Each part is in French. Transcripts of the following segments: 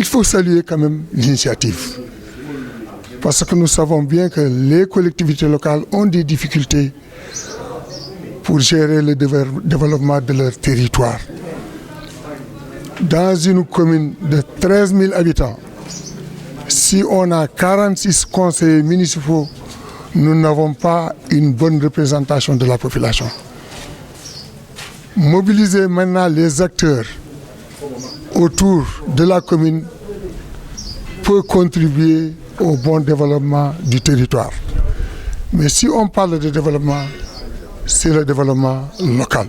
il faut saluer quand même l'initiative. Parce que nous savons bien que les collectivités locales ont des difficultés pour gérer le développement de leur territoire. Dans une commune de 13 000 habitants, si on a 46 conseillers municipaux, nous n'avons pas une bonne représentation de la population. Mobiliser maintenant les acteurs autour de la commune peut contribuer au bon développement du territoire. Mais si on parle de développement, c'est le développement local.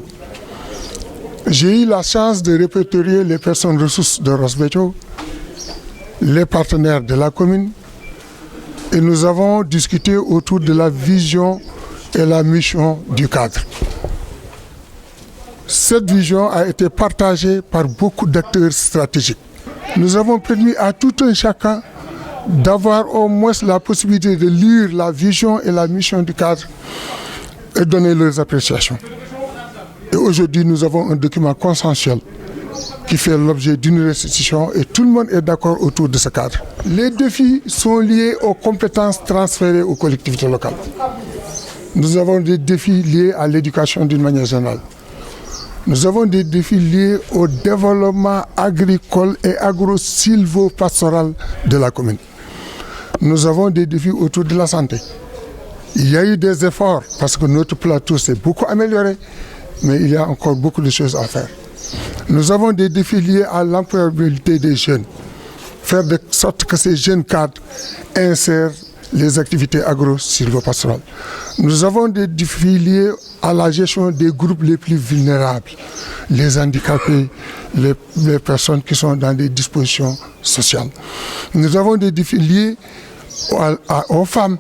J'ai eu la chance de répertorier les personnes ressources de Ross Béthio, les partenaires de la commune, et nous avons discuté autour de la vision et la mission du cadre. Cette vision a été partagée par beaucoup d'acteurs stratégiques. Nous avons permis à tout un chacun d'avoir au moins la possibilité de lire la vision et la mission du cadre et donner leurs appréciations. Et aujourd'hui, nous avons un document consensuel qui fait l'objet d'une restitution et tout le monde est d'accord autour de ce cadre. Les défis sont liés aux compétences transférées aux collectivités locales. Nous avons des défis liés à l'éducation d'une manière générale. Nous avons des défis liés au développement agricole et agro-silvo-pastoral de la commune. Nous avons des défis autour de la santé. Il y a eu des efforts parce que notre plateau s'est beaucoup amélioré, mais il y a encore beaucoup de choses à faire. Nous avons des défis liés à l'employabilité des jeunes. Faire de sorte que ces jeunes cadres insèrent les activités agro-silvopastorales. Nous avons des défis liés à la gestion des groupes les plus vulnérables, les handicapés, les personnes qui sont dans des dispositions sociales. Nous avons des défis liés aux femmes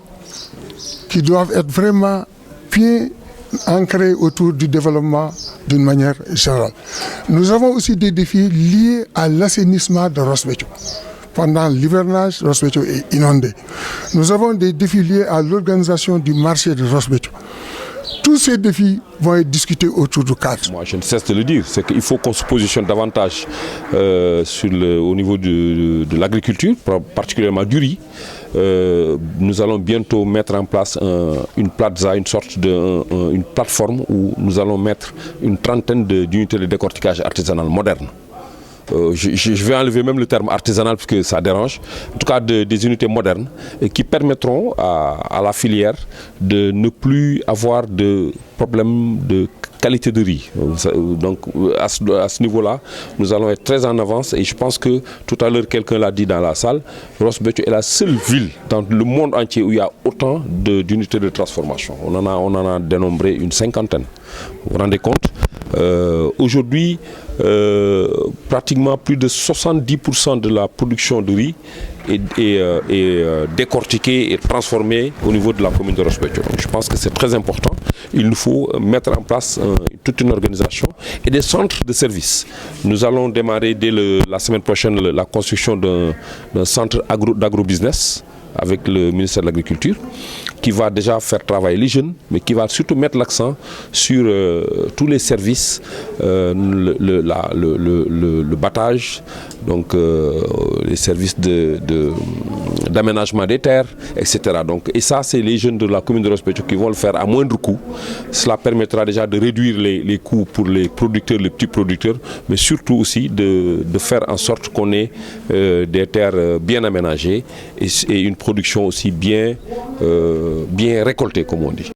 qui doivent être vraiment bien ancrées autour du développement d'une manière générale. Nous avons aussi des défis liés à l'assainissement de Ross Béthio. Pendant l'hivernage, Ross Béthio est inondé. Nous avons des défis liés à l'organisation du marché de Ross Béthio. Tous ces défis vont être discutés autour du cadre. Moi, je ne cesse de le dire, c'est qu'il faut qu'on se positionne davantage au niveau de l'agriculture, particulièrement du riz. Nous allons bientôt mettre en place une plaza, une sorte une plateforme où nous allons mettre une trentaine d'unités de décortiquage artisanal moderne. Je vais enlever même le terme artisanal parce que ça dérange, en tout cas des unités modernes et qui permettront à la filière de ne plus avoir de problème de qualité de riz. Donc à ce niveau-là, nous allons être très en avance et je pense que tout à l'heure quelqu'un l'a dit dans la salle, Ross Béthio est la seule ville dans le monde entier où il y a autant d'unités de transformation. On en a dénombré une cinquantaine. Vous vous rendez compte? Aujourd'hui, pratiquement plus de 70% de la production de riz est décortiquée et transformée au niveau de la commune de Ross Béthio. Donc je pense que c'est très important. Il nous faut mettre en place toute une organisation et des centres de services. Nous allons démarrer dès la semaine prochaine la construction d'un centre d'agro-business avec le ministère de l'Agriculture, qui va déjà faire travailler les jeunes, mais qui va surtout mettre l'accent sur tous les services, le battage, donc les services d'aménagement des terres, etc. Donc, et ça, c'est les jeunes de la commune de Ross Béthio qui vont le faire à moindre coût. Cela permettra déjà de réduire les coûts pour les producteurs, les petits producteurs, mais surtout aussi de faire en sorte qu'on ait des terres bien aménagées et une production aussi bien récoltée, comme on dit.